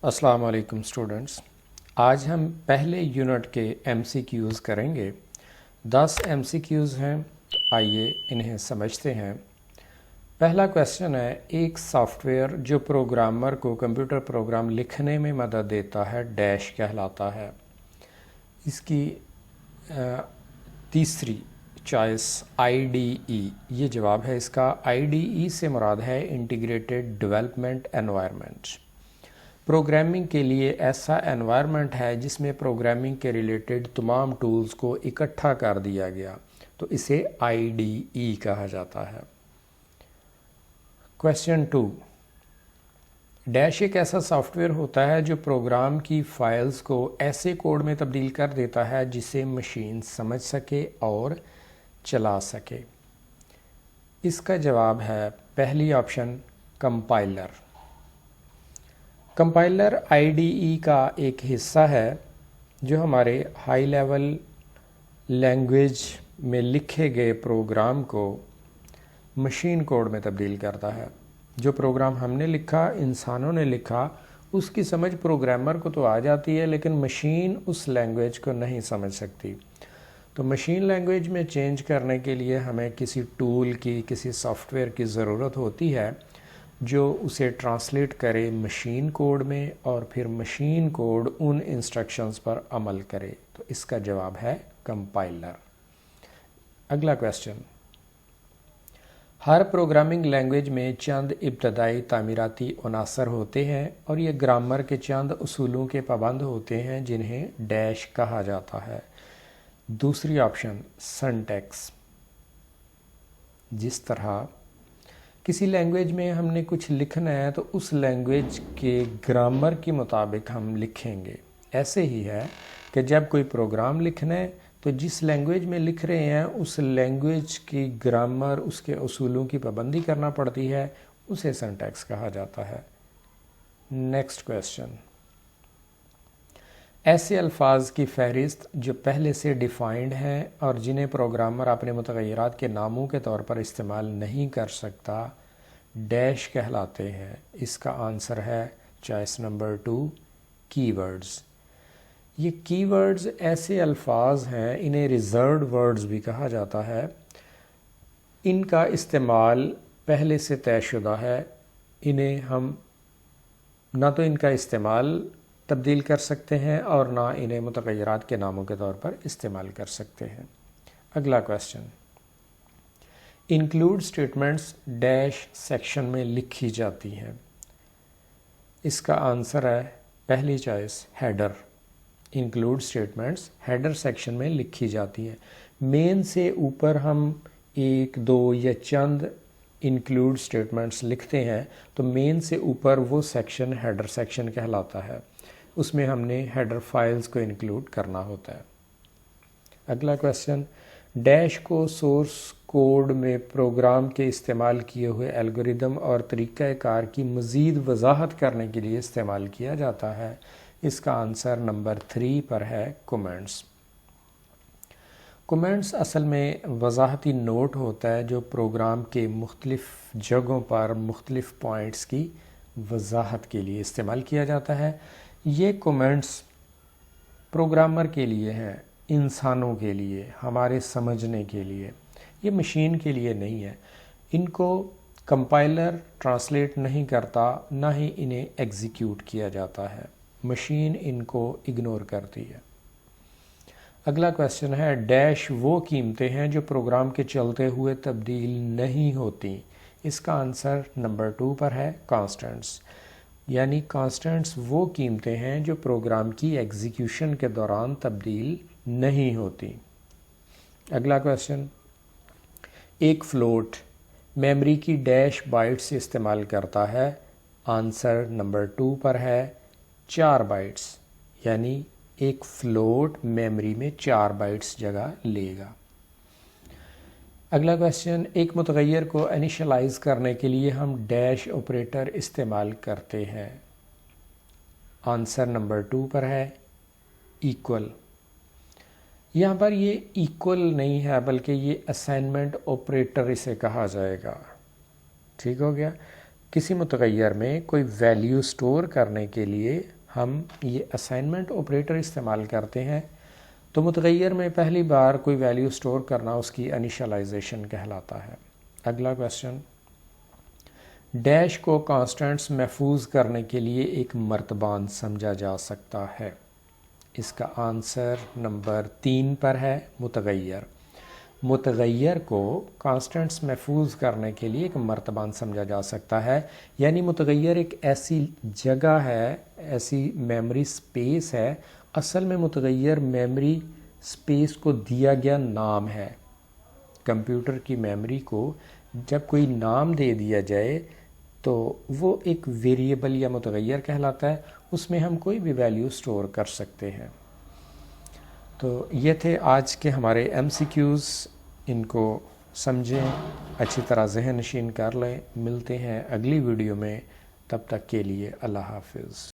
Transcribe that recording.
السلام علیکم اسٹوڈنٹس، آج ہم پہلے یونٹ کے ایم سی کیوز کریں گے۔ 10 ایم سی کیوز ہیں، آئیے انہیں سمجھتے ہیں۔ پہلا کویسچن ہے، ایک سافٹ ویئر جو پروگرامر کو کمپیوٹر پروگرام لکھنے میں مدد دیتا ہے ڈیش کہلاتا ہے۔ اس کی تیسری چوائس آئی ڈی ای، یہ جواب ہے اس کا۔ آئی ڈی ای سے مراد ہے انٹیگریٹڈ ڈیولپمنٹ انوائرمنٹ۔ پروگرامنگ کے لیے ایسا انوائرمنٹ ہے جس میں پروگرامنگ کے ریلیٹڈ تمام ٹولز کو اکٹھا کر دیا گیا، تو اسے آئی ڈی ای کہا جاتا ہے۔ کویسچن 2، ڈیش ایک ایسا سافٹ ویئر ہوتا ہے جو پروگرام کی فائلز کو ایسے کوڈ میں تبدیل کر دیتا ہے جسے مشین سمجھ سکے اور چلا سکے۔ اس کا جواب ہے پہلی option, compiler. Compiler I D E کا ایک حصہ ہے جو ہمارے ہائی لیول لینگویج میں لکھے گئے پروگرام کو مشین کوڈ میں تبدیل کرتا ہے۔ جو پروگرام ہم نے لکھا، انسانوں نے لکھا، اس کی سمجھ پروگرامر کو تو آ جاتی ہے لیکن مشین اس لینگویج کو نہیں سمجھ سکتی۔ تو مشین لینگویج میں چینج کرنے کے لیے ہمیں کسی ٹول کی، کسی سافٹ ویئر کی ضرورت ہوتی ہے جو اسے ٹرانسلیٹ کرے مشین کوڈ میں اور پھر مشین کوڈ ان انسٹرکشنز پر عمل کرے، تو اس کا جواب ہے کمپائلر۔ اگلا کویسچن، ہر پروگرامنگ لینگویج میں چند ابتدائی تعمیراتی عناصر ہوتے ہیں اور یہ گرامر کے چند اصولوں کے پابند ہوتے ہیں جنہیں ڈیش کہا جاتا ہے۔ دوسری آپشن، سنٹیکس۔ جس طرح کسی لینگویج میں ہم نے کچھ لکھنا ہے تو اس لینگویج کے گرامر کے مطابق ہم لکھیں گے، ایسے ہی ہے کہ جب کوئی پروگرام لکھنا ہے تو جس لینگویج میں لکھ رہے ہیں اس لینگویج کی گرامر، اس کے اصولوں کی پابندی کرنا پڑتی ہے، اسے سنٹیکس کہا جاتا ہے۔ نیکسٹ کویسچن، ایسے الفاظ کی فہرست جو پہلے سے ڈیفائنڈ ہیں اور جنہیں پروگرامر اپنے متغیرات کے ناموں کے طور پر استعمال نہیں کر سکتا، ڈیش کہلاتے ہیں۔ اس کا آنسر ہے چوائس نمبر 2، کی ورڈز۔ یہ کی ورڈز ایسے الفاظ ہیں، انہیں ریزروڈ ورڈز بھی کہا جاتا ہے۔ ان کا استعمال پہلے سے طے شدہ ہے، انہیں ہم نہ تو ان کا استعمال تبدیل کر سکتے ہیں اور نہ انہیں متغیرات کے ناموں کے طور پر استعمال کر سکتے ہیں۔ اگلا question, include statements dash section میں لکھی جاتی ہیں۔ اس کا آنسر ہے پہلی choice, header. Include statements header section میں لکھی جاتی ہیں۔ مین سے اوپر ہم ایک، دو یا چند انکلوڈ سٹیٹمنٹس لکھتے ہیں تو مین سے اوپر وہ سیکشن ہیڈر سیکشن کہلاتا ہے۔ اس میں ہم نے ہیڈر فائلز کو انکلوڈ کرنا ہوتا ہے۔ اگلا کویسچن، ڈیش کو سورس کوڈ میں پروگرام کے استعمال کیے ہوئے الگوریدم اور طریقہ کار کی مزید وضاحت کرنے کے لیے استعمال کیا جاتا ہے۔ اس کا آنسر نمبر 3 پر ہے، کومنٹس۔ کومنٹس اصل میں وضاحتی نوٹ ہوتا ہے جو پروگرام کے مختلف جگہوں پر مختلف پوائنٹس کی وضاحت کے لیے استعمال کیا جاتا ہے۔ یہ کومنٹس پروگرامر کے لیے ہیں، انسانوں کے لیے، ہمارے سمجھنے کے لیے، یہ مشین کے لیے نہیں ہے۔ ان کو کمپائلر ٹرانسلیٹ نہیں کرتا، نہ ہی انہیں ایگزیکیوٹ کیا جاتا ہے، مشین ان کو اگنور کرتی ہے۔ اگلا کویسچن ہے، ڈیش وہ قیمتیں ہیں جو پروگرام کے چلتے ہوئے تبدیل نہیں ہوتی۔ اس کا آنسر نمبر 2 پر ہے، کانسٹنٹس۔ یعنی کانسٹنٹس وہ قیمتیں ہیں جو پروگرام کی ایگزیکیوشن کے دوران تبدیل نہیں ہوتی۔ اگلا کویسچن، ایک فلوٹ میموری کی ڈیش بائٹس استعمال کرتا ہے۔ آنسر نمبر 2 پر ہے، 4 بائٹس۔ یعنی ایک فلوٹ میموری میں 4 بائٹس جگہ لے گا۔ اگلا کویسچن، ایک متغیر کو انیشلائز کرنے کے لیے ہم ڈیش آپریٹر استعمال کرتے ہیں۔ آنسر نمبر 2 پر ہے، ایکول۔ یہاں پر یہ ایکول نہیں ہے بلکہ یہ اسائنمنٹ آپریٹر اسے کہا جائے گا۔ ٹھیک ہو گیا؟ کسی متغیر میں کوئی ویلیو سٹور کرنے کے لیے ہم یہ اسائنمنٹ آپریٹر استعمال کرتے ہیں، تو متغیر میں پہلی بار کوئی ویلیو سٹور کرنا اس کی انیشلائزیشن کہلاتا ہے۔ اگلا کویسچن، ڈیش کو کانسٹنٹس محفوظ کرنے کے لیے ایک مرتبان سمجھا جا سکتا ہے۔ اس کا آنسر نمبر 3 پر ہے، متغیر۔ متغیر کو کانسٹنٹس محفوظ کرنے کے لیے ایک مرتبان سمجھا جا سکتا ہے، یعنی متغیر ایک ایسی جگہ ہے، ایسی میموری سپیس ہے۔ اصل میں متغیر میموری سپیس کو دیا گیا نام ہے۔ کمپیوٹر کی میموری کو جب کوئی نام دے دیا جائے تو وہ ایک ویریبل یا متغیر کہلاتا ہے، اس میں ہم کوئی بھی ویلیو سٹور کر سکتے ہیں۔ تو یہ تھے آج کے ہمارے ایم سی کیوز، ان کو سمجھیں، اچھی طرح ذہن نشین کر لیں۔ ملتے ہیں اگلی ویڈیو میں، تب تک کے لیے اللہ حافظ۔